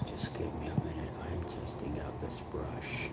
Just give me a minute. I'm testing out this brush.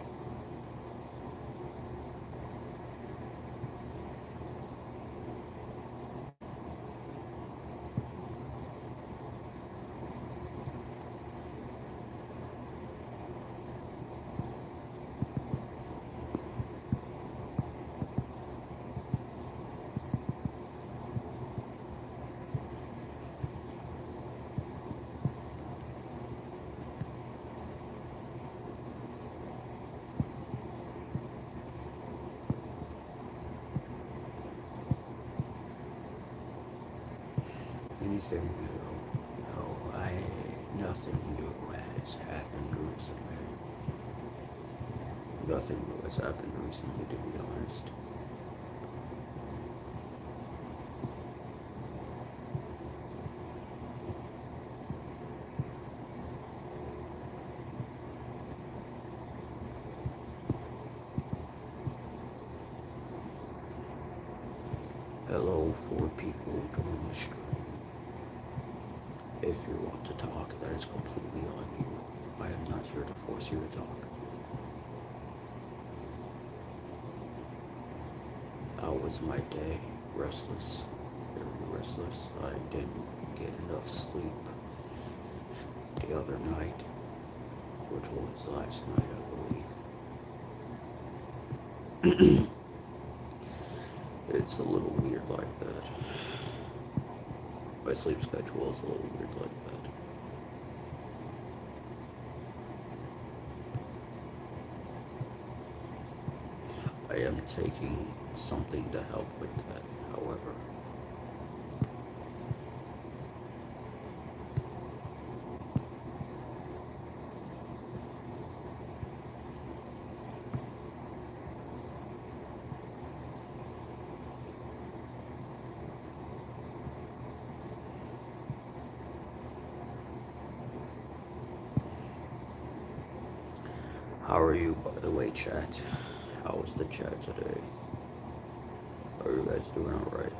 Anything new? No, nothing new has happened recently. Nothing new has happened recently, to be honest. Hello, 4 people join the stream. If you want to talk, that is completely on you. I am not here to force you to talk. How was my day? Restless. Very restless. I didn't get enough sleep the other night, which was last night, I believe. It's a little weird like that. My sleep schedule is a little weird like that. I am taking something to help with that, however. How are you, by the way, chat? How was the chat today? Are you guys doing alright?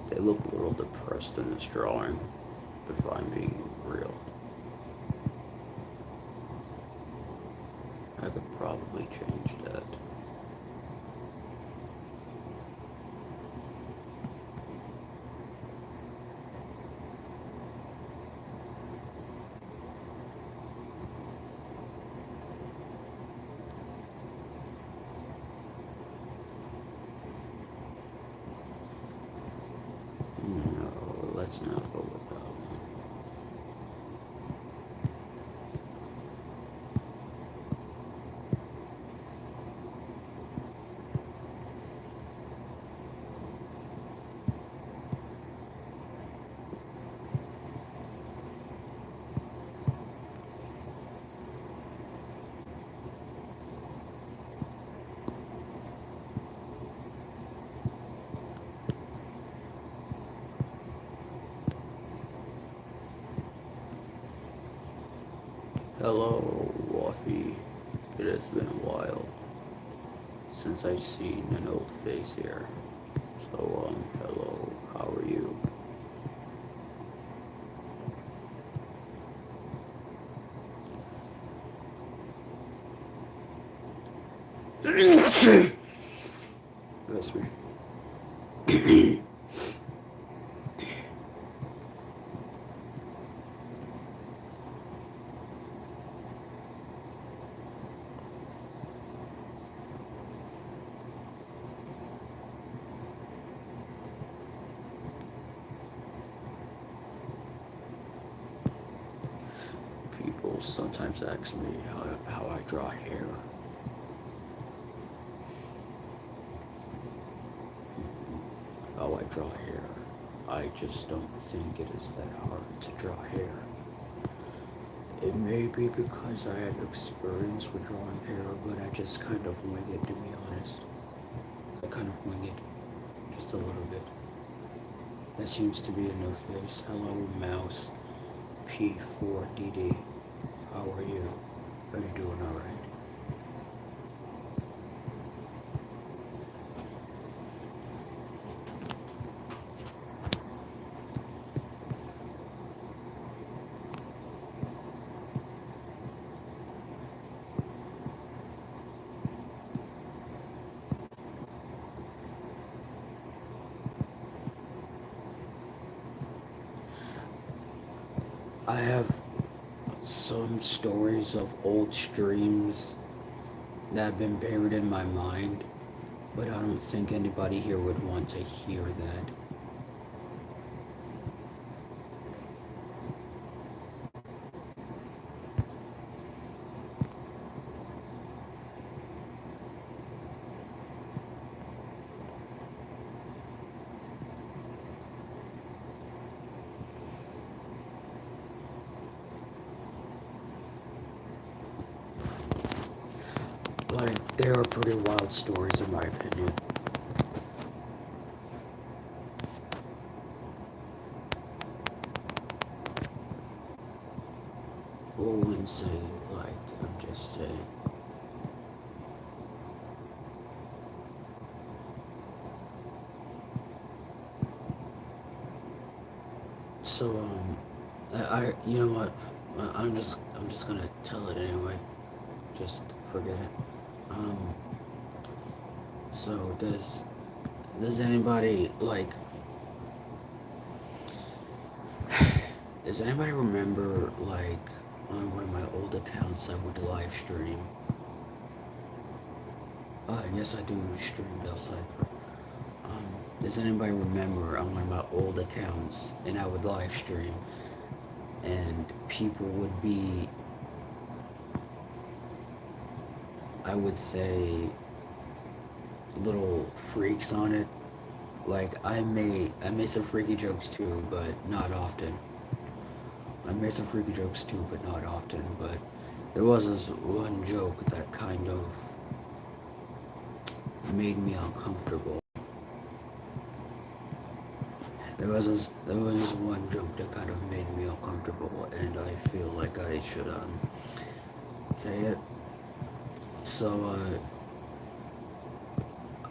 They look a little depressed in this drawing, if I'm being real. I could probably change that. No, let's not go with that one. Hello, Waffy. It has been a while since I've seen an old face here. So, hello, how are you? That's me. sometimes ask me how I draw hair. How I draw hair. I just don't think it is that hard to draw hair. It may be because I have experience with drawing hair, but I just kind of wing it, to be honest. I kind of wing it just a little bit. That seems to be a new face. Hello, Mouse P4DD. How are you? Are you doing alright? I have some stories of old streams that have been buried in my mind, but I don't think anybody here would want to hear that. Like, they are pretty wild stories in my opinion. I wouldn't say, like, I'm just saying. So, you know what? I'm just gonna tell it anyway. Just forget it. So does anybody, like, does anybody remember, like, on one of my old accounts I would live stream? Yes, I do stream Bell Cypher. Does anybody remember on one of my old accounts, and I would live stream, and people would be, I would say, little freaks on it. Like, I made some freaky jokes too, but not often. I made some freaky jokes too, but not often. But there was this one joke that kind of made me uncomfortable. There was this one joke that kind of made me uncomfortable, and I feel like I should say it. So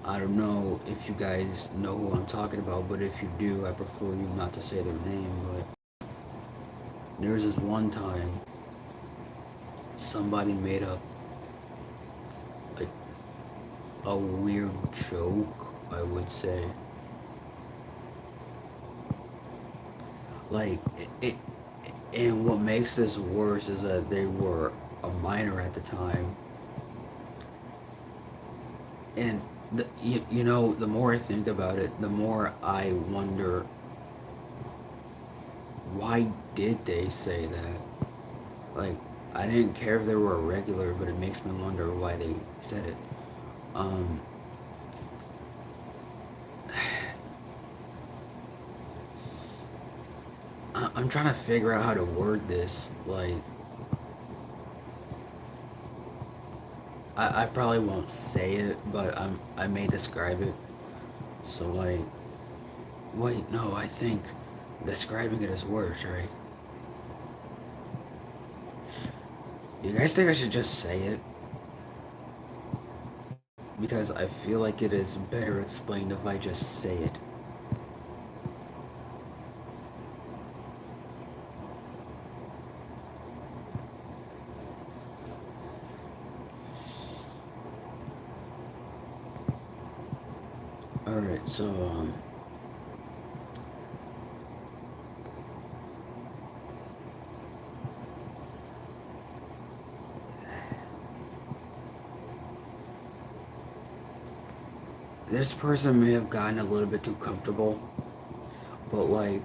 I don't know if you guys know who I'm talking about, but if you do, I prefer you not to say their name. But there was this one time somebody made up a weird joke, I would say. Like, and what makes this worse is that they were a minor at the time. And, you know, the more I think about it, the more I wonder, why did they say that? Like, I didn't care if they were a regular, but it makes me wonder why they said it. I'm trying to figure out how to word this. Like, I probably won't say it, but I may describe it. So, like, wait, no, I think describing it is worse, right? Do you guys think I should just say it? Because I feel like it is better explained if I just say it. Alright, so, this person may have gotten a little bit too comfortable, but, like,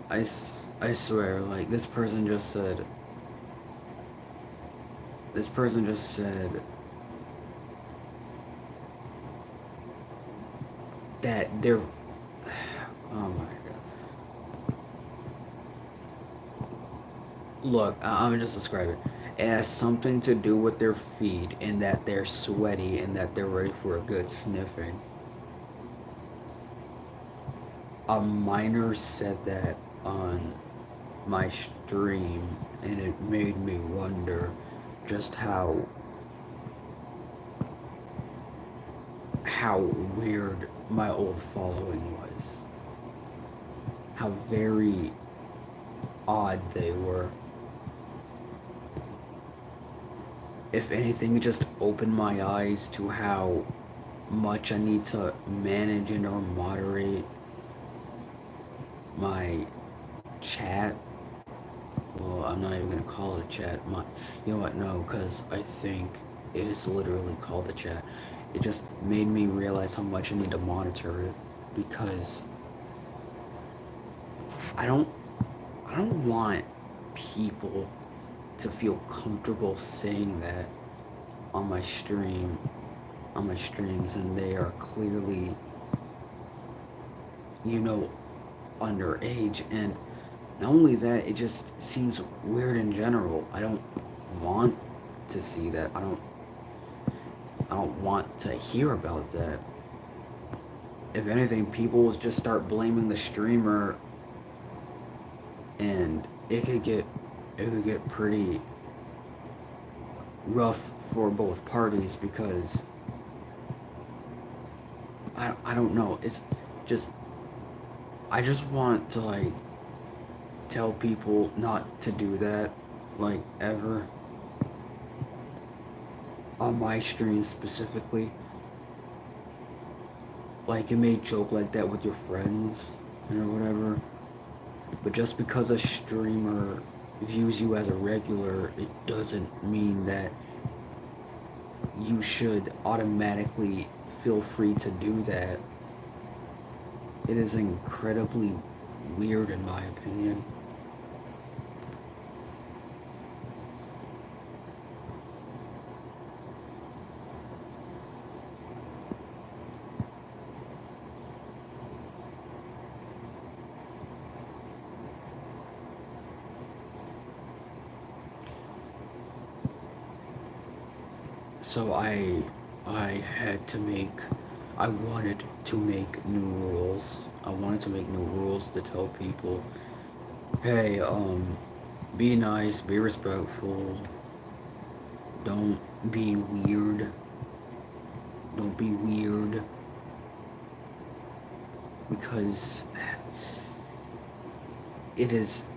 I swear, like, this person just said, This person just said that they're. Oh my god. Look, I'm gonna just describe it. It has something to do with their feet and that they're sweaty and that they're ready for a good sniffing. A miner said that on my stream, and it made me wonder just how weird my old following was. How very odd they were. If anything, it just opened my eyes to how much I need to manage and or moderate my chat. Well, I'm not even gonna call it a chat. You know what? No, because I think it is literally called a chat. It just made me realize how much I need to monitor it, because I don't want people to feel comfortable saying that on my streams, and they are clearly, underage. And not only that, it just seems weird in general. I don't want to see that. I don't want to hear about that. If anything, people will just start blaming the streamer, and it could get pretty rough for both parties, because I don't know. It's just, I just want to like tell people not to do that, like, ever, on my stream specifically. Like, you may joke like that with your friends or whatever, but just because a streamer views you as a regular, it doesn't mean that you should automatically feel free to do that. It is incredibly weird, in my opinion. So I wanted to make new rules. I wanted to make new rules to tell people, hey, be nice, be respectful, don't be weird. Don't be weird. Because it is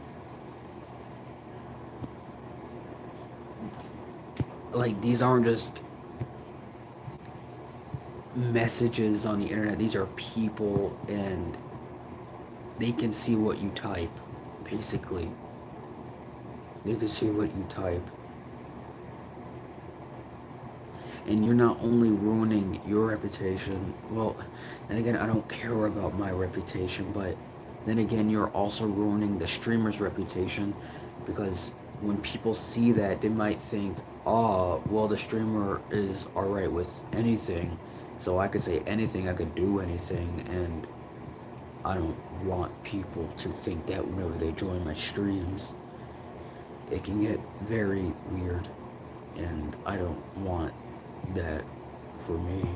like, these aren't just messages on the internet. These are people, and they can see what you type, basically. They can see what you type. And you're not only ruining your reputation, well, then again, I don't care about my reputation, but then again, you're also ruining the streamer's reputation, because when people see that, they might think, oh, well, the streamer is alright with anything, so I could say anything, I could do anything, and I don't want people to think that whenever they join my streams. It can get very weird, and I don't want that for me,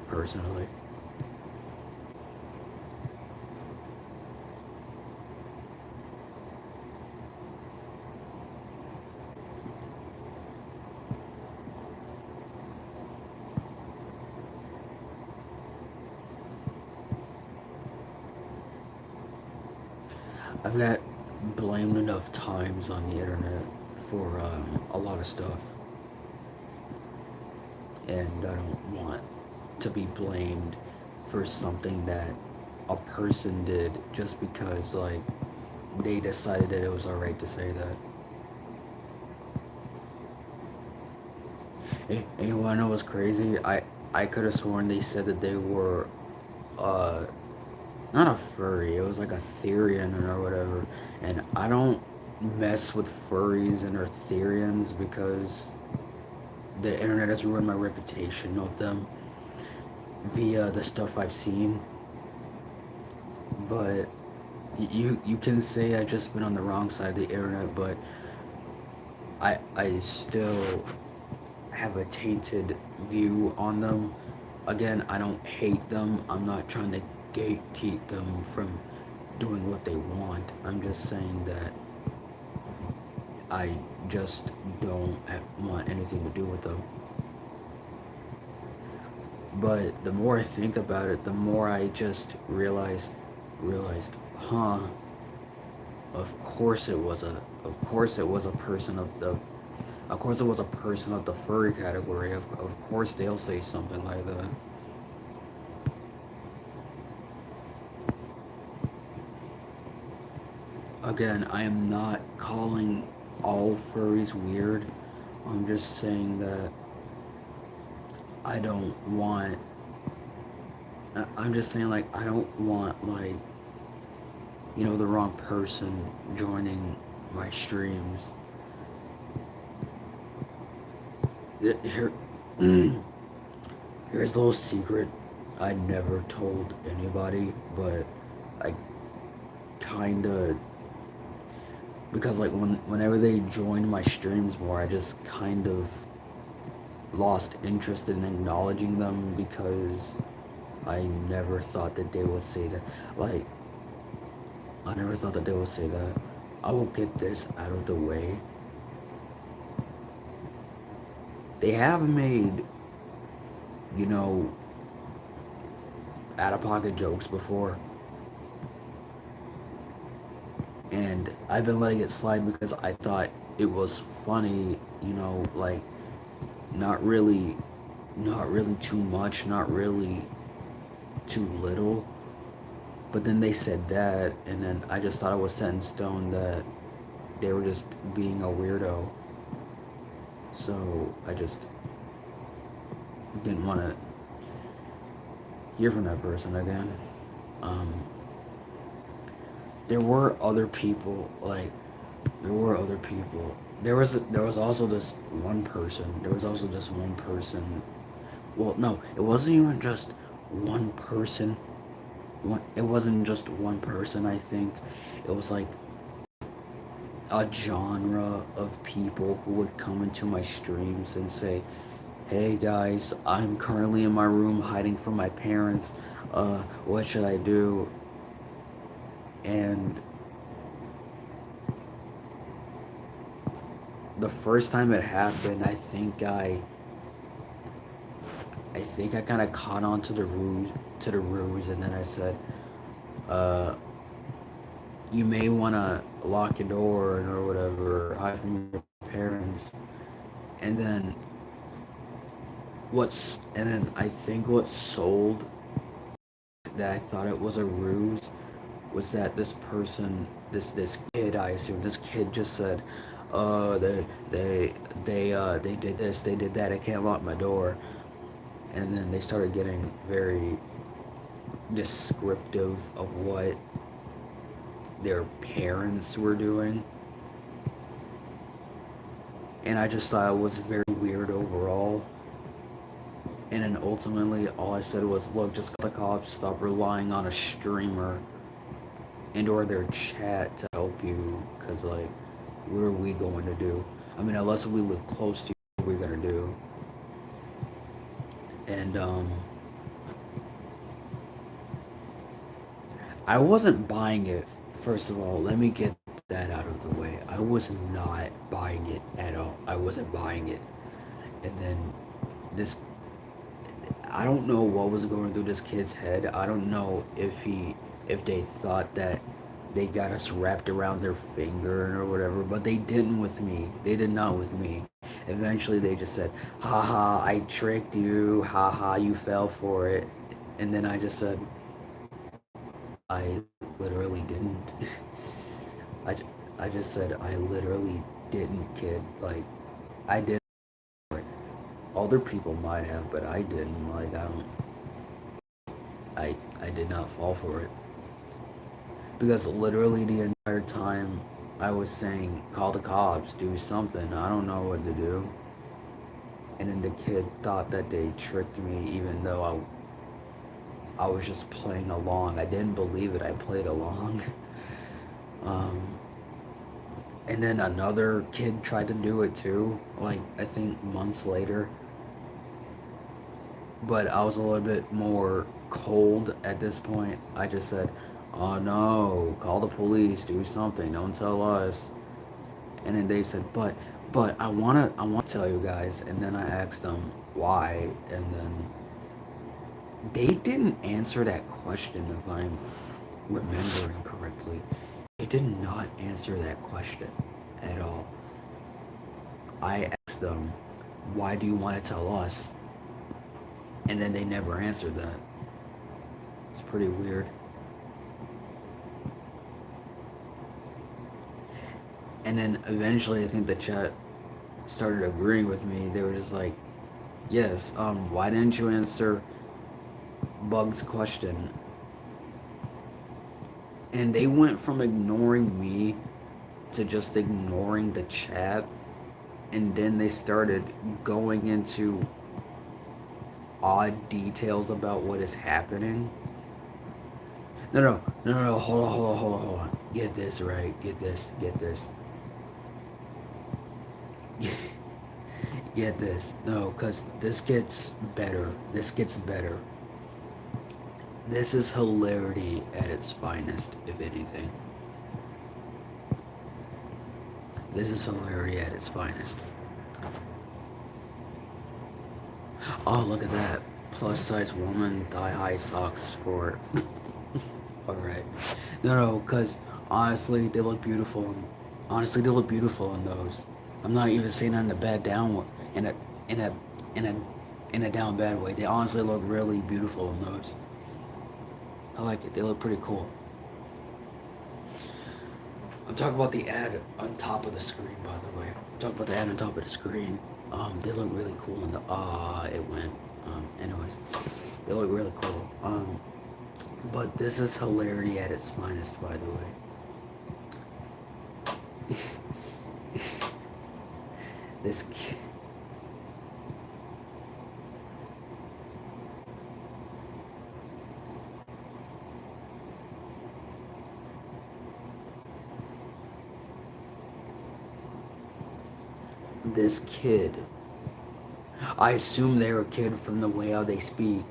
personally. I've got blamed enough times on the internet for a lot of stuff, and I don't want to be blamed for something that a person did just because, like, they decided that it was alright to say that. And you wanna know what's crazy? I could have sworn they said that they were not a furry, it was like a Therian or whatever, and I don't mess with furries and Eartherians because the internet has ruined my reputation of them via the stuff I've seen. But you can say I just been on the wrong side of the internet, but I still have a tainted view on them. Again, I don't hate them. I'm not trying to gatekeep them from doing what they want. I'm just saying that I just don't want anything to do with them. But the more I think about it, the more I just realized, huh? Of course it was a person of the, of course it was a person of the furry category. Of course they'll say something like that. Again, I am not calling all furries weird. I'm just saying that I don't want, I'm just saying, like, I don't want, like, you know, the wrong person joining my streams. Here, here's a little secret I never told anybody, but I kinda, because like whenever they joined my streams more, I just kind of lost interest in acknowledging them because I never thought that they would say that. Like, I never thought that they would say that. I will get this out of the way. They have made, you know, out-of-pocket jokes before. And I've been letting it slide because I thought it was funny, you know, like, not really too much, not really too little. But then they said that, and then I just thought it was set in stone that they were just being a weirdo. So I just didn't want to hear from that person again. There were other people, like, there was also this one person. Well, no, it wasn't even just one person. It wasn't just one person, I think. It was like a genre of people who would come into my streams and say, "Hey guys, I'm currently in my room hiding from my parents. What should I do?" And the first time it happened, I think I kind of caught on to the ruse, and then I said, you may want to lock your door or whatever, hide from your parents. And then I think what sold that I thought it was a ruse was that this person, this kid, I assume this kid just said, they did this, they did that, I can't lock my door. And then they started getting very descriptive of what their parents were doing. And I just thought it was very weird overall. And then ultimately all I said was, look, just call the cops, stop relying on a streamer and or their chat to help you, because like, what are we going to do? I mean, unless we live close to you, what are we going to do? And I wasn't buying it. First of all, let me get that out of the way. I was not buying it at all. I wasn't buying it. And then this, I don't know what was going through this kid's head. I don't know if they thought that they got us wrapped around their finger or whatever, but they didn't with me. They did not with me. Eventually they just said, haha, I tricked you, haha, you fell for it. And then I just said, I literally didn't. I just said, I literally didn't, kid. Like, I didn't. Other people might have, but I didn't. Like, I did not fall for it. Because literally the entire time I was saying, call the cops, do something. I don't know what to do. And then the kid thought that they tricked me, even though I was just playing along. I didn't believe it. I played along. Um, and then another kid tried to do it too, like I think months later. But I was a little bit more cold at this point. I just said, "Oh no, call the police, do something, don't tell us." And then they said, "But I wanna tell you guys." And then I asked them why, and then they didn't answer that question if I'm remembering correctly. They did not answer that question at all. I asked them, "Why do you want to tell us?" And then they never answered that. It's pretty weird. And then eventually, I think the chat started agreeing with me. They were just like, "Yes, why didn't you answer Bug's question?" And they went from ignoring me to just ignoring the chat, and then they started going into odd details about what is happening. No, hold on. Get this right, get this. Get this. No, because this gets better. This gets better. This is hilarity at its finest, if anything. This is hilarity at its finest. Oh, look at that. Plus size woman, thigh high socks for. Alright. No, because honestly, they look beautiful. Honestly, they look beautiful in those. I'm not even saying that in a bad down in a in a in a in a down bad way. They honestly look really beautiful in those. I like it. They look pretty cool. I'm talking about the ad on top of the screen, by the way. I'm talking about the ad on top of the screen. They look really cool in the it went. Anyways, they look really cool. But this is hilarity at its finest, by the way. This kid. This kid. I assume they're a kid from the way how they speak.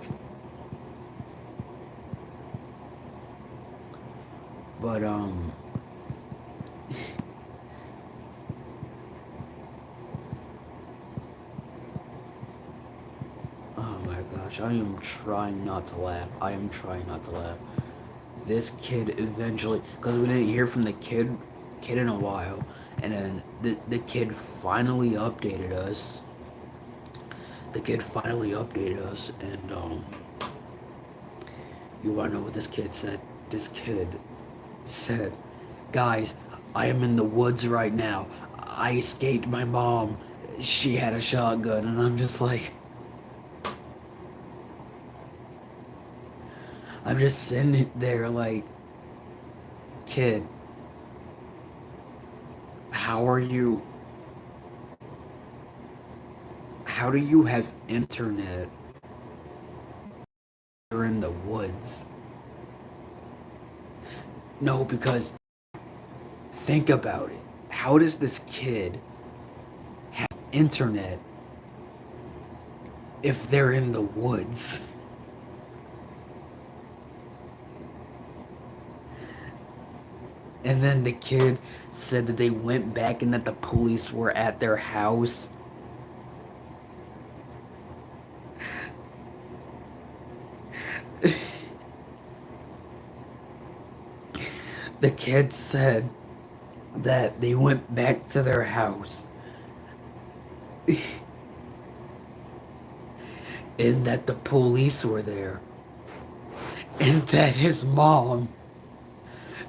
But oh my gosh, I am trying not to laugh. I am trying not to laugh. This kid eventually, because we didn't hear from the kid in a while, and then the kid finally updated us. The kid finally updated us, and you wanna know what this kid said? This kid said, "Guys, I am in the woods right now. I escaped my mom. She had a shotgun," and I'm just like, I'm just sitting there like, kid, how are you? How do you have internet? You're in the woods. No, because think about it. How does this kid have internet if they're in the woods? And then the kid said that they went back and that the police were at their house. The kid said that they went back to their house and that the police were there and that his mom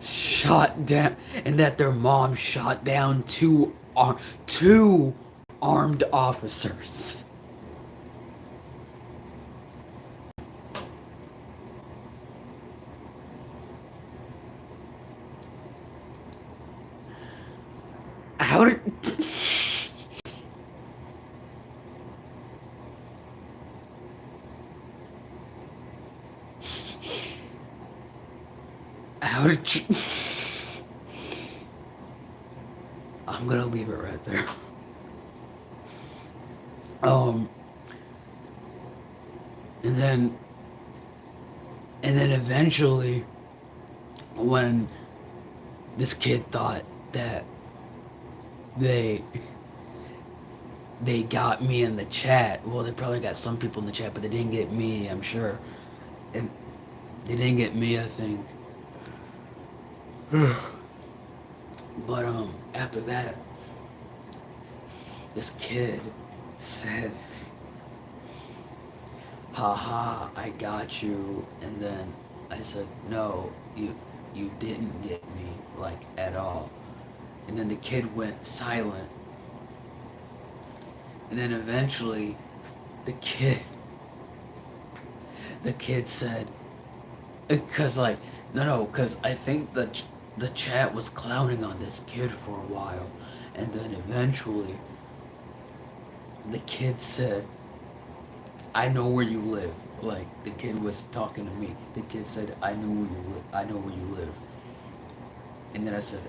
shot down and that their mom shot down two armed officers. did... How did you... I'm gonna leave it right there. And then... And then eventually, when this kid thought that they got me in the chat, well, they probably got some people in the chat, but they didn't get me, I'm sure. And they didn't get me, I think. But after that, this kid said, haha, I got you. And then I said, no, you didn't get me, like, at all. And then the kid went silent. And then eventually the kid said, because like, no, because I think the chat was clowning on this kid for a while. And then eventually the kid said, I know where you live. Like, the kid was talking to me. The kid said, I know where you live. I know where you live. And then I said,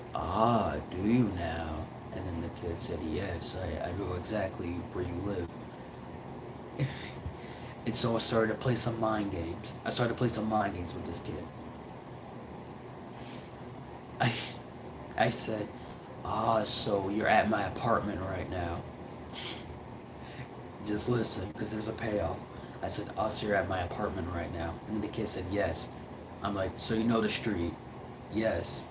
do you now? And then the kid said, yes, I know exactly where you live. And so I started to play some mind games. I started to play some mind games with this kid. I said, so you're at my apartment right now. Just listen, because there's a payoff. I said, so you're at my apartment right now. And then the kid said, yes. I'm like, so you know the street? Yes.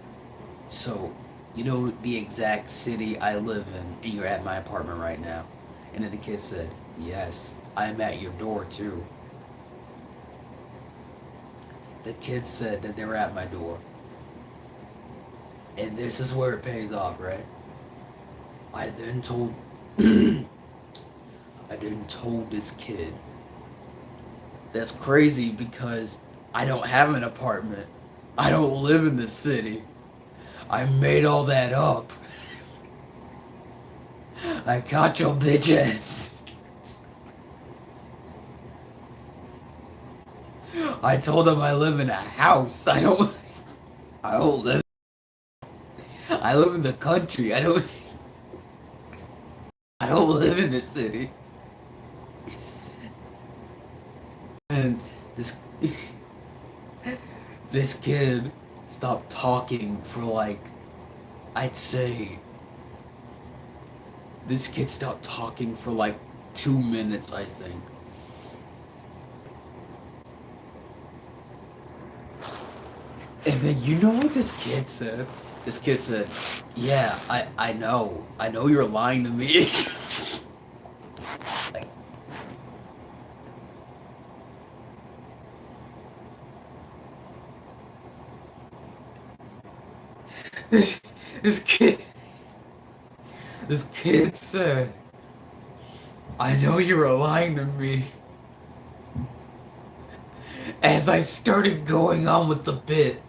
So, you know the exact city I live in, and you're at my apartment right now? And then the kid said, yes, I'm at your door too. The kid said that they were at my door. And this is where it pays off, right? I then told this kid, that's crazy because I don't have an apartment. I don't live in the city. I made all that up. I caught your bitch ass. I told him I live in a house. I don't live. I live in the country. I don't live in the city. And this kid stopped talking for like, I'd say, this kid stopped talking for like 2 minutes, I think. And then you know what this kid said? This kid said, yeah, I know you're lying to me. Like, this kid said, I know you were lying to me. As I started going on with the bit,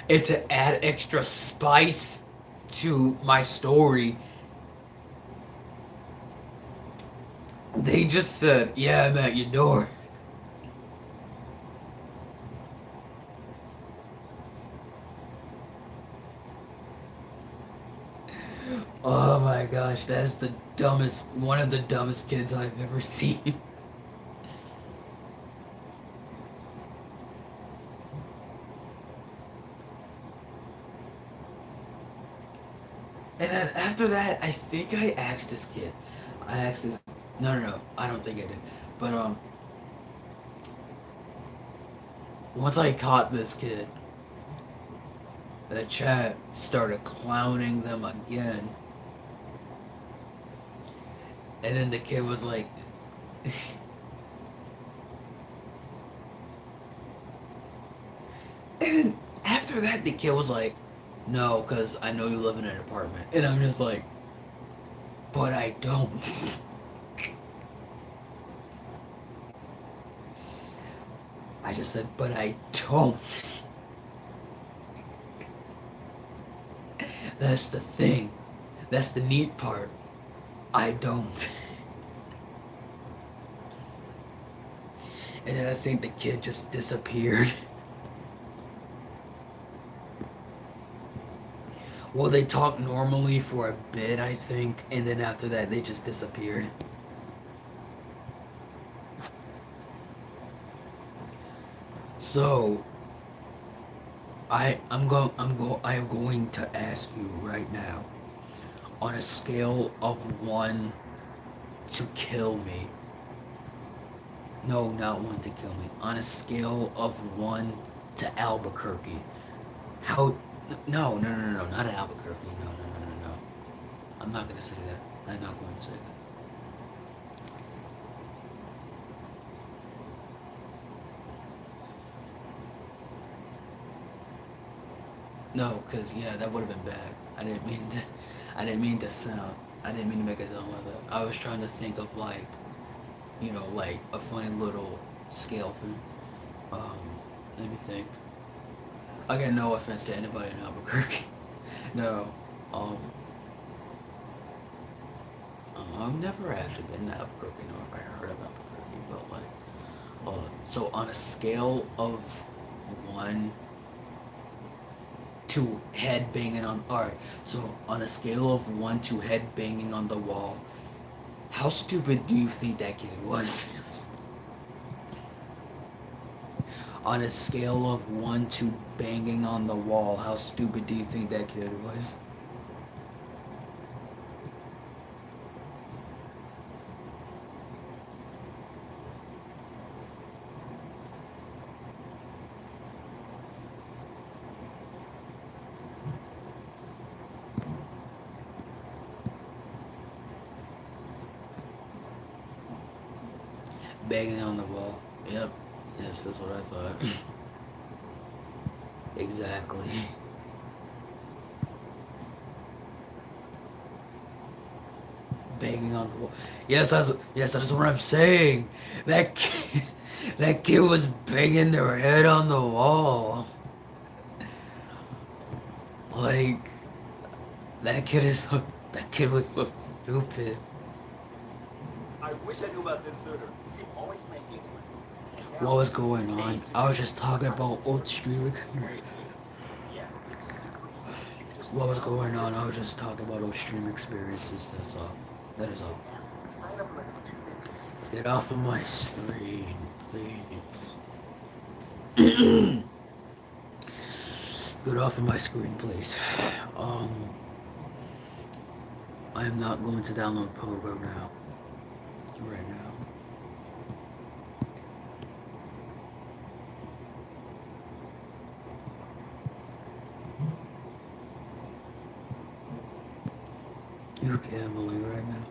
and to add extra spice to my story, they just said, yeah, I'm at your door. Oh my gosh, that's the dumbest, one of the dumbest kids I've ever seen. And then after that, I think I asked this kid. No, I don't think I did. But, once I caught this kid, the chat started clowning them again. And then the kid was like, and then after that, the kid was like, no, because I know you live in an apartment. And I'm just like, but I don't. I just said, but I don't. That's the thing. That's the neat part. I don't. And then I think the kid just disappeared. Well, they talked normally for a bit, I think, and then after that, they just disappeared. So, I am going to ask you right now, on a scale of 1 to kill me. No, not 1 to kill me. On a scale of 1 to Albuquerque. How? No, no, no, no, no, not Albuquerque. No, no, no, no, no. I'm not gonna say that. I'm not going to say that. No, cause yeah, that would have been bad. I didn't mean to sound. I didn't mean to make it sound like that. I was trying to think of like, like a funny little scale thing. Um, Let me think. I got no offense to anybody in Albuquerque. No. Um, I've never actually been to Albuquerque, nor have I heard of Albuquerque, but like, so on a scale of 1 to head banging on, alright, so on a scale of 1 to head banging on the wall, how stupid do you think that kid was? On a scale of 1 to banging on the wall, how stupid do you think that kid was? Banging on the wall. Yep. Yes, that's what I thought. Exactly. Banging on the wall. Yes, that's what I'm saying. That kid, that kid was banging their head on the wall. Like that kid was so stupid. I wish I knew about this sooner. See, I'm always playing games with me. And What now, was going you're on? paying to I do was it. just talking I'm just about old enjoying it. stream Great. experience. Yeah, it's super easy. You just What was going download on? it I and was just talking about old stream experiences. That's all. That is all. this app. Sign up in less than 2 minutes. Get off of my screen, please. Get off of my screen, please. Um, I am not going to download Pogo now. Right now. You gambling right now?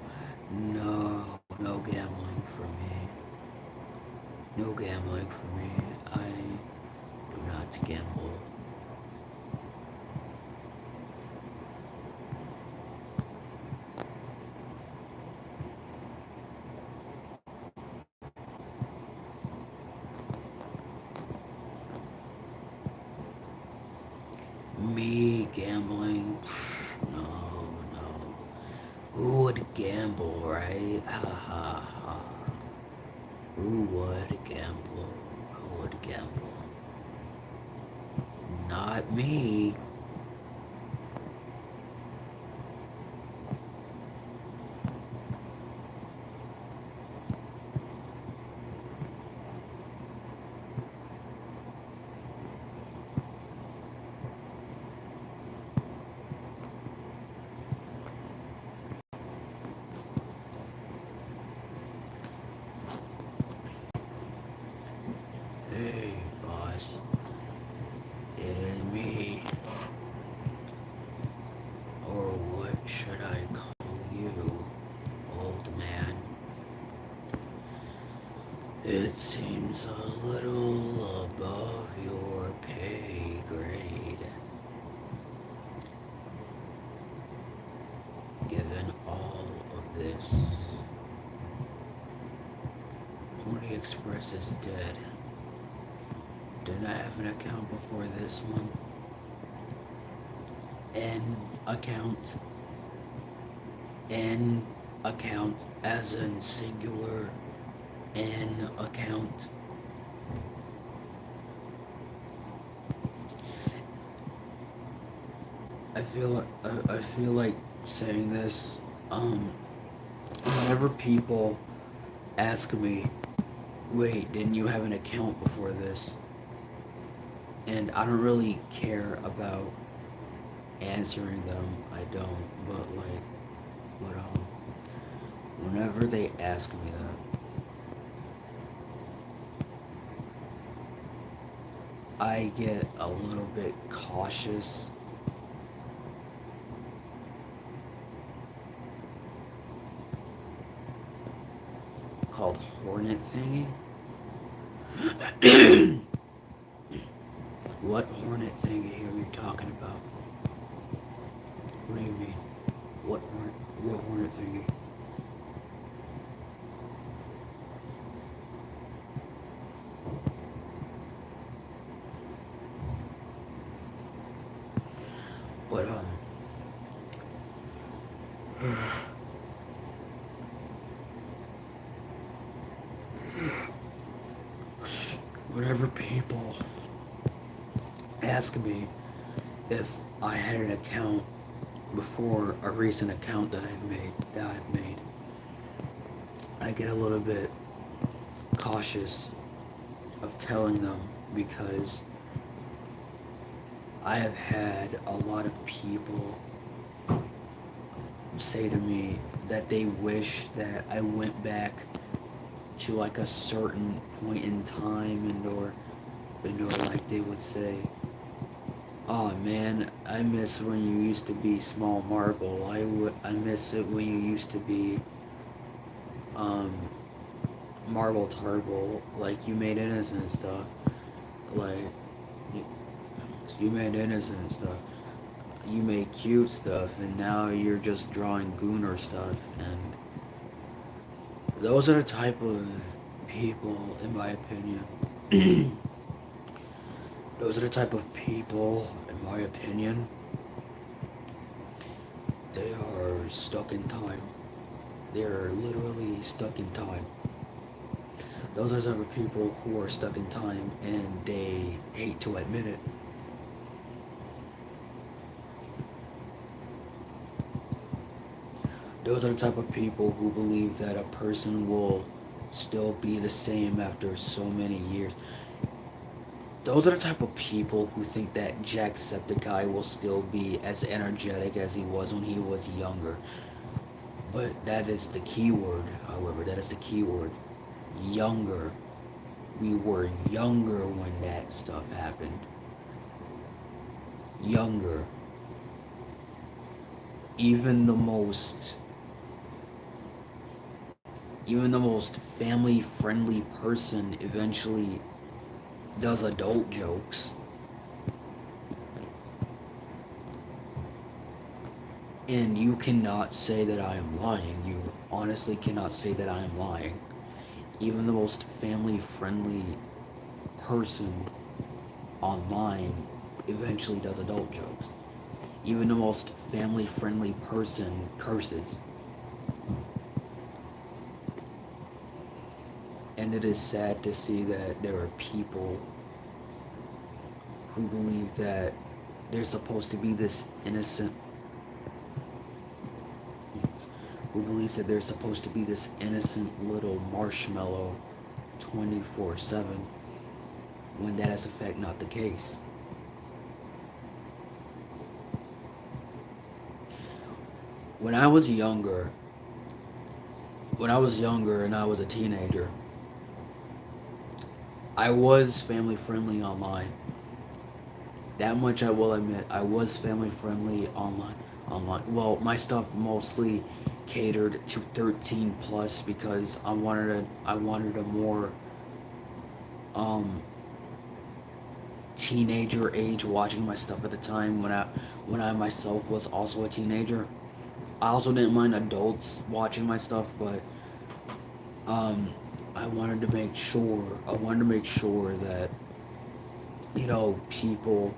No, no gambling for me. No gambling for me. I do not gamble. Me gambling? No, no. Who would gamble, right? Ha ha ha. Who would gamble? Who would gamble? Not me. Hey, boss. It is me. Or what should I call you, old man? It seems a little above your pay grade. Given all of this, Pony Express is dead. Didn't I have an account before this one? An account. N account, as in singular N account. I feel like saying this. Whenever people ask me, "Wait, didn't you have an account before this?" And I don't really care about answering them. I don't. But whenever they ask me that, I get a little bit cautious. Called Hornet thingy. What Hornet thingy are you talking about? What do you mean? What Hornet thingy? But whenever people ask me if I had an account before a recent account that I've made, I get a little bit cautious of telling them because I have had a lot of people say to me that they wish that I went back to like a certain point in time and or like they would say, "Oh man, I miss when you used to be Small Marble. I miss it when you used to be Marble Tarble, like you made innocent stuff. Like you made innocent stuff. You made cute stuff and now you're just drawing gooner stuff." And those are the type of people, in my opinion. Those are the type of people, in my opinion, they are stuck in time. They're literally stuck in time. Those are the type of people who are stuck in time and they hate to admit it. Those are the type of people who believe that a person will still be the same after so many years. Those are the type of people who think that Jacksepticeye will still be as energetic as he was when he was younger. But that is the key word, however, that is the key word. Younger. We were younger when that stuff happened. Younger. Even the most family friendly person eventually does adult jokes. And you cannot say that I am lying. You honestly cannot say that I am lying. Even the most family friendly person online eventually does adult jokes. Even the most family friendly person curses. And it is sad to see that there are people who believe that there's supposed to be this innocent, who believes that there's supposed to be this innocent little marshmallow 24/7, when that is in fact not the case. When I was younger and I was a teenager, I was family friendly online. That much I will admit. I was family friendly online. Well, my stuff mostly catered to 13 plus because I wanted a more teenager age watching my stuff at the time when I myself was also a teenager. I also didn't mind adults watching my stuff, but I wanted to make sure that, you know, people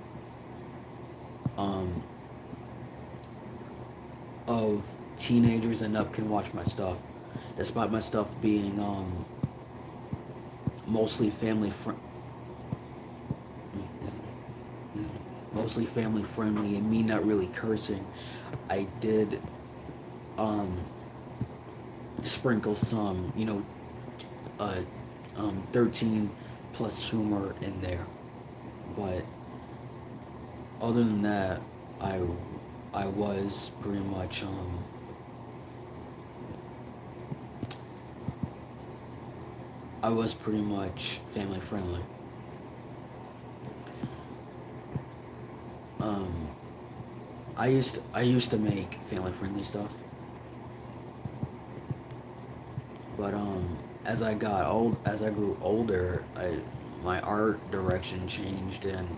of teenagers and up can watch my stuff, despite my stuff being mostly family friendly and me not really cursing. I did sprinkle some, 13 plus humor in there, but other than that, I was pretty much family friendly. I used to make family friendly stuff, but as I grew older, my art direction changed, and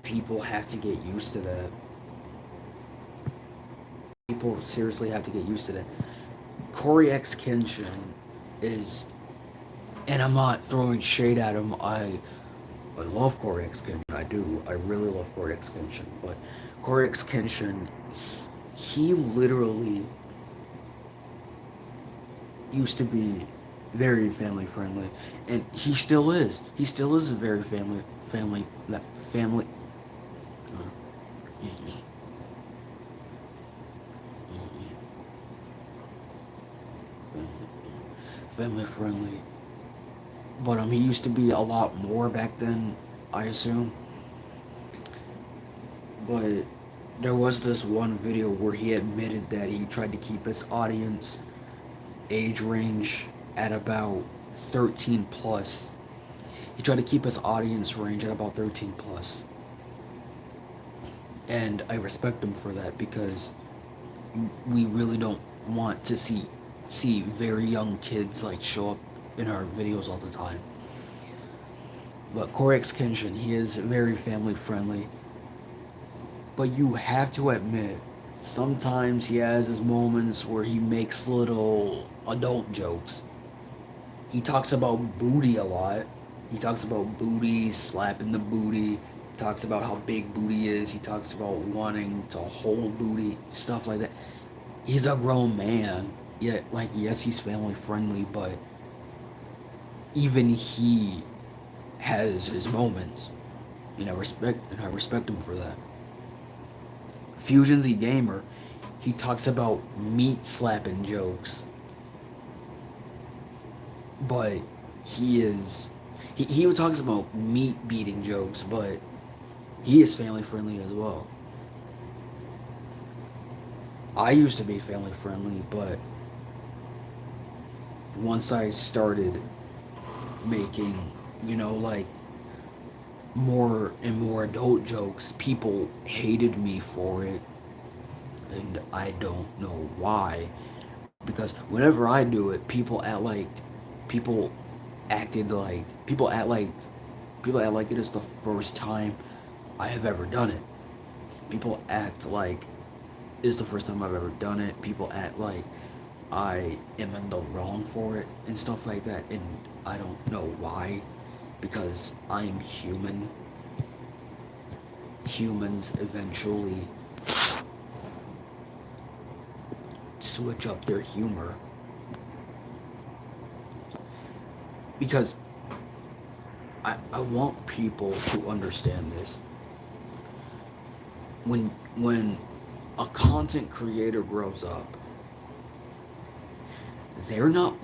people have to get used to that. People seriously have to get used to that. Corey X Kenshin is, and I'm not throwing shade at him. I love Corey X Kenshin. I do. I really love Corey X Kenshin. But Corey X Kenshin, he literally used to be very family friendly, and he still is. He still is a very family. Family friendly, but he used to be a lot more back then, I assume. But there was this one video where he admitted that he tried to keep his audience age range at about 13 plus. He tried to keep his audience range at about 13 plus. And I respect him for that, because we really don't want to see very young kids like show up in our videos all the time. But Corey X Kenshin, he is very family friendly. But you have to admit, sometimes he has his moments where he makes little adult jokes. He talks about booty a lot. He talks about booty, slapping the booty. He talks about how big booty is. He talks about wanting to hold booty, stuff like that. He's a grown man. Yeah, yes, he's family friendly, but even he has his moments. And I respect him for that. Fusion Z Gamer, he talks about meat slapping jokes, but he talks about meat beating jokes, but he is family friendly as well. I used to be family friendly, but once I started making, more and more adult jokes, people hated me for it, and I don't know why. Because whenever I do it, people act like it is the first time I have ever done it. People act like it is the first time I've ever done it. People act like I am in the wrong for it and stuff like that, and I don't know why, because I'm human. Humans eventually switch up their humor, because I want people to understand this. When a content creator grows up, it is not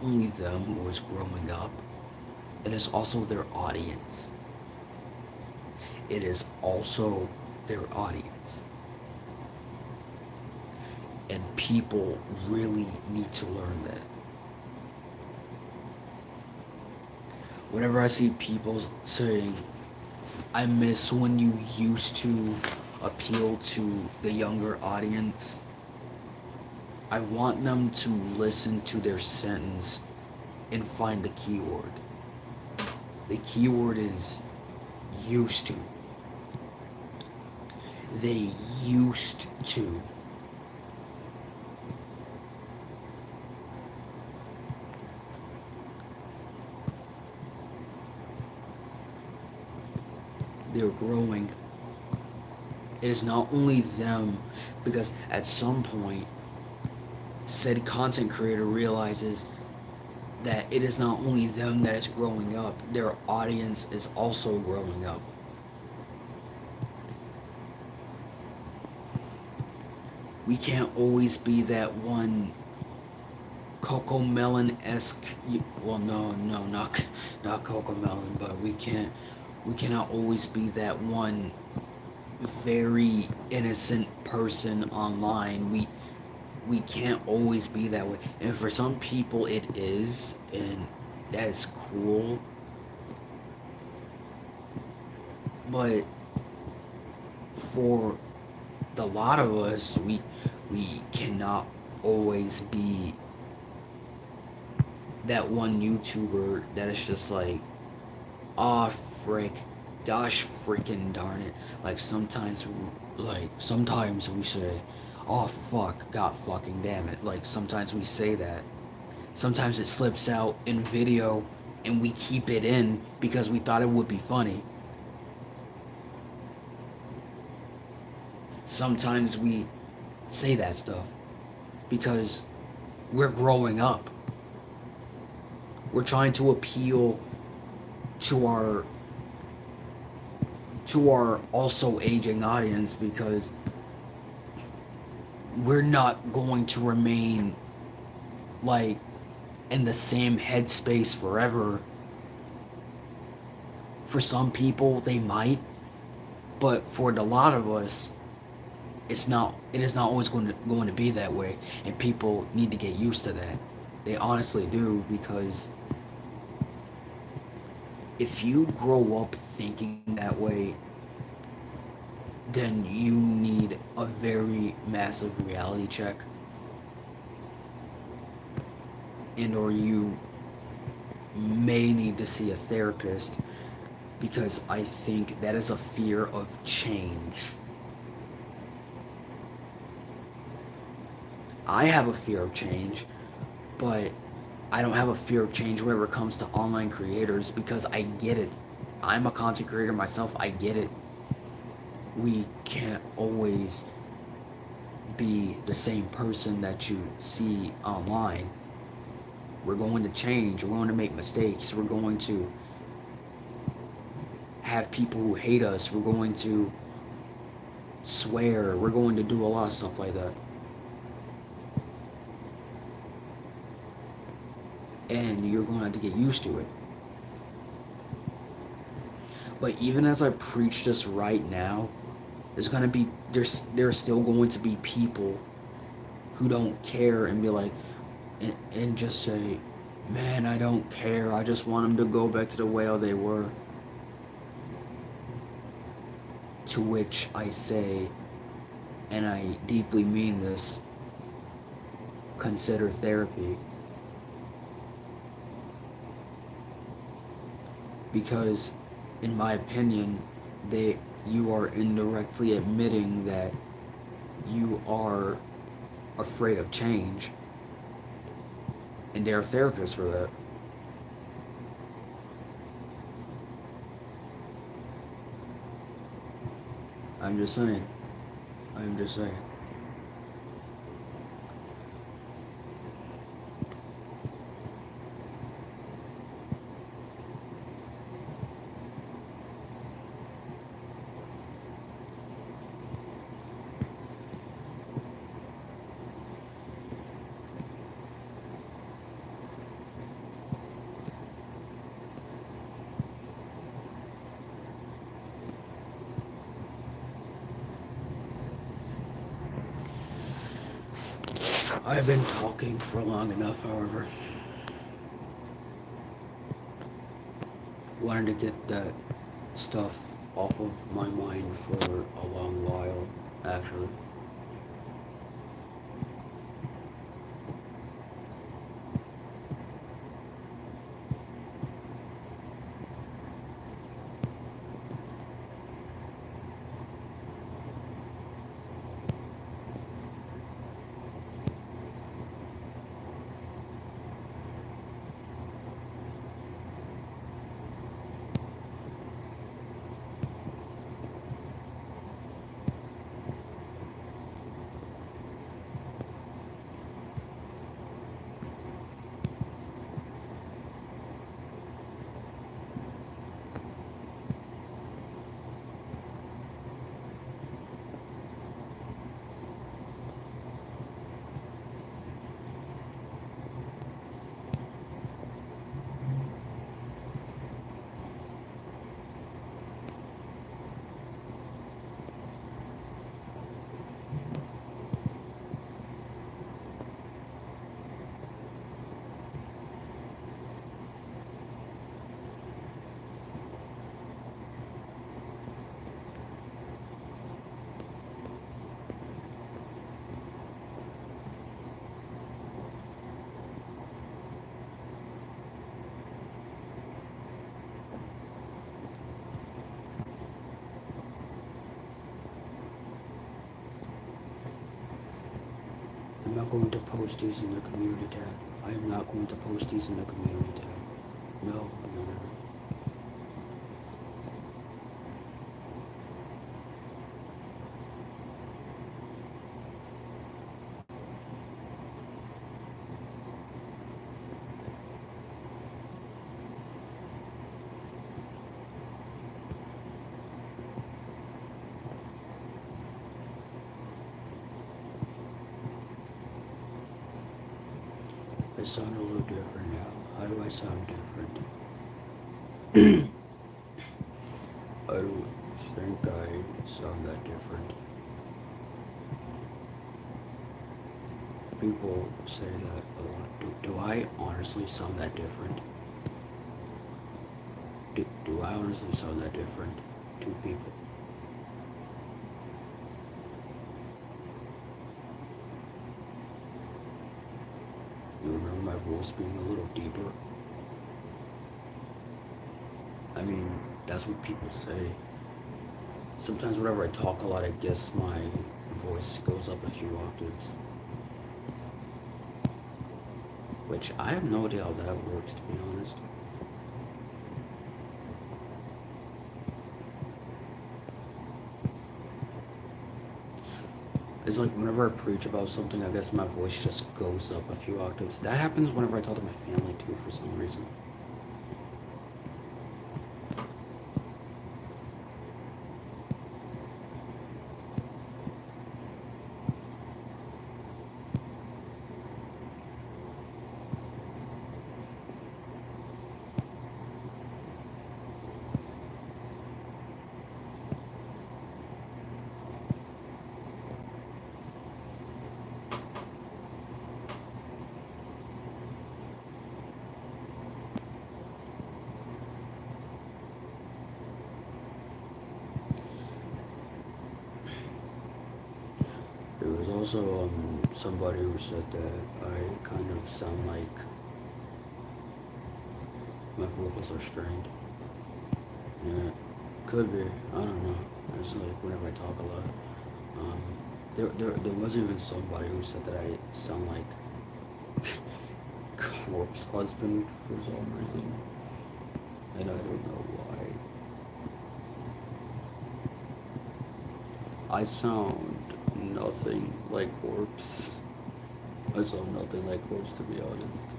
only them who is growing up, it is also their audience. It is also their audience. And people really need to learn that. Whenever I see people saying, I miss when you used to appeal to the younger audience, I want them to listen to their sentence and find the keyword. The keyword is used to. They used to. They're growing. It is not only them, because at some point, said content creator realizes that it is not only them that is growing up, their audience is also growing up. We can't always be that one Coco Melon-esque. Well, no, not Coco Melon, but we cannot always be that one very innocent person online. We can't always be that way. And for some people it is, and that is cool. But for the lot of us, we cannot always be that one YouTuber that is just like, ah, frick, gosh freaking darn it. Like sometimes we say, oh fuck, god fucking damn it. Like sometimes we say that. Sometimes it slips out in video and we keep it in because we thought it would be funny. Sometimes we say that stuff because we're growing up. We're trying to appeal to our also aging audience, because we're not going to remain like in the same headspace forever. For some people they might, but for the lot of us it is not always going to be that way, and people need to get used to that. They honestly do, because if you grow up thinking that way, then you need a very massive reality check, and or you may need to see a therapist, because I think that is a fear of change. I have a fear of change, but I don't have a fear of change whenever it comes to online creators, because I get it. I'm a content creator myself, I get it. We can't always be the same person that you see online. We're going to change, we're going to make mistakes, we're going to have people who hate us, we're going to swear, we're going to do a lot of stuff like that. And you're going to have to get used to it. But even as I preach this right now, there's still going to be people who don't care and be like, and just say, man, I don't care, I just want them to go back to the way they were. To which I say, and I deeply mean this, consider therapy. Because in my opinion, you are indirectly admitting that you are afraid of change, and there are therapists for that. I'm just saying. I've been talking for long enough, however. Wanted to get that stuff off of my mind for a long while, actually. not going to post these in the community tab. I am not going to post these in the community tab. No, no, no, no. I sound a little different now. How do I sound different? I don't think I sound that different. People say that a lot. Do I honestly sound that different? Do I honestly sound that different to people? You remember my voice being a little deeper? I mean, that's what people say. Sometimes whenever I talk a lot, I guess my voice goes up a few octaves. Which I have no idea how that works, to be honest. It's like whenever I preach about something, I guess my voice just goes up a few octaves. That happens whenever I talk to my family too, for some reason. There was also somebody who said that I kind of sound like my vocals are strained. Yeah, could be. I don't know. It's like whenever I talk a lot. There was even somebody who said that I sound like Corpse Husband for some reason, and I don't know why. I sound nothing like Corpse. I sound nothing like Corpse, to be honest.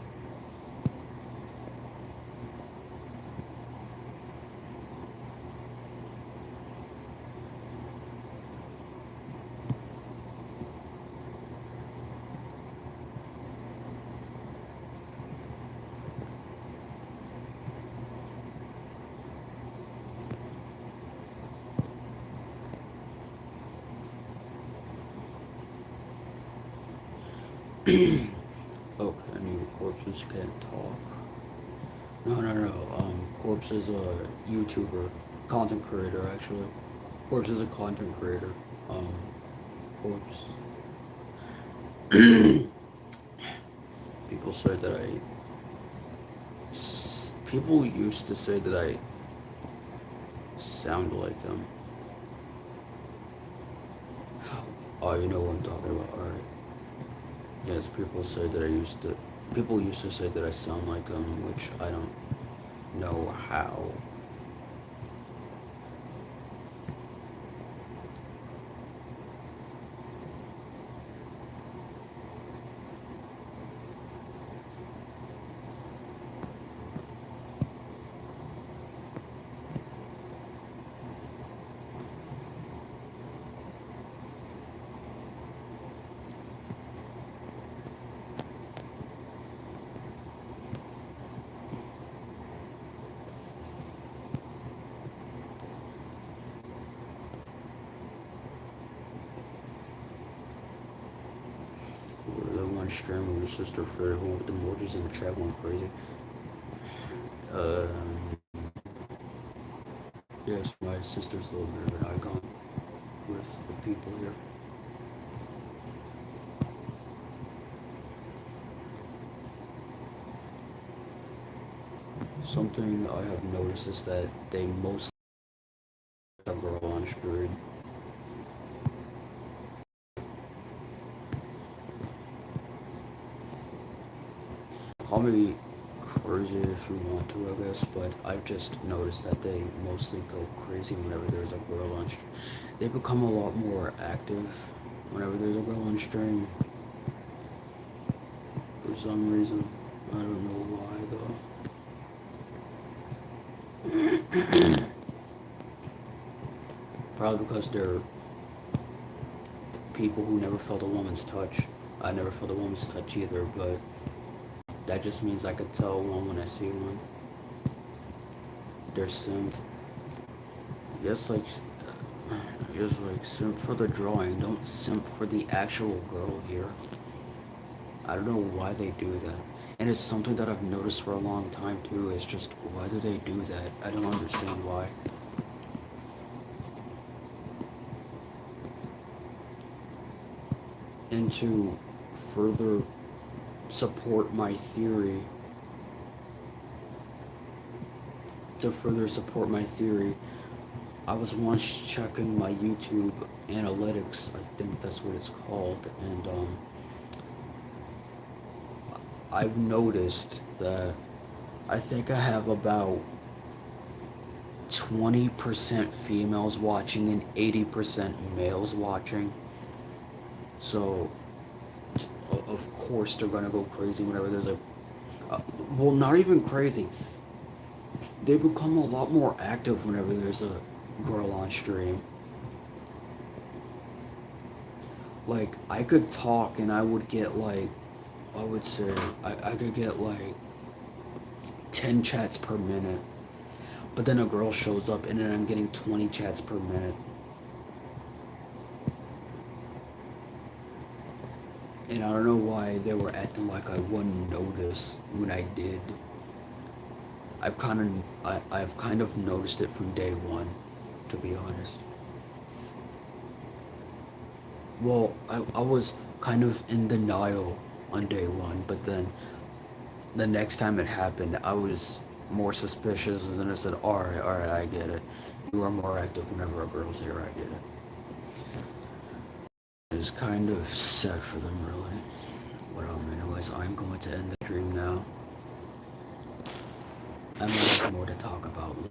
Okay, I mean, corpses can't talk. No. Corpse is a YouTuber, content creator, actually. Corpse is a content creator. Corpse. People say that people used to say that I sound like him. Oh, you know what I'm talking about, alright. Yes, people used to say that I sound like him, which I don't know how. The one stream with your sister for everyone with the emojis in the chat went crazy. Yes, my sister's a little bit of an icon with the people here. Something I have noticed is that they mostly have a girl on screen. call me crazy if you want to, I guess, but I've just noticed that they mostly go crazy whenever there's a girl on stream. They become a lot more active whenever there's a girl on stream. For some reason. I don't know why, though. Probably because they're people who never felt a woman's touch. I never felt a woman's touch either, but that just means I could tell one when I see one. They're simp. Just like simp for the drawing. Don't simp for the actual girl here. I don't know why they do that. And it's something that I've noticed for a long time too. It's just, why do they do that? I don't understand why. And to further support my theory, I was once checking my YouTube analytics, I think that's what it's called, and I've noticed that I think I have about 20% females watching and 80% males watching. So, of course they're gonna go crazy whenever there's a... well, not even crazy. They become a lot more active whenever there's a girl on stream. Like, I could talk and I would get like, I would say, I could get like 10 chats per minute. But then a girl shows up and then I'm getting 20 chats per minute. And I don't know why they were acting like I wouldn't notice when I did. I've kind of noticed it from day one, to be honest. Well, I was kind of in denial on day one, but then the next time it happened, I was more suspicious, and then I said, alright, I get it. You are more active whenever a girl's here, I get it. It's kind of sad for them, really. But anyways, I'm going to end the stream now. I might have more to talk about.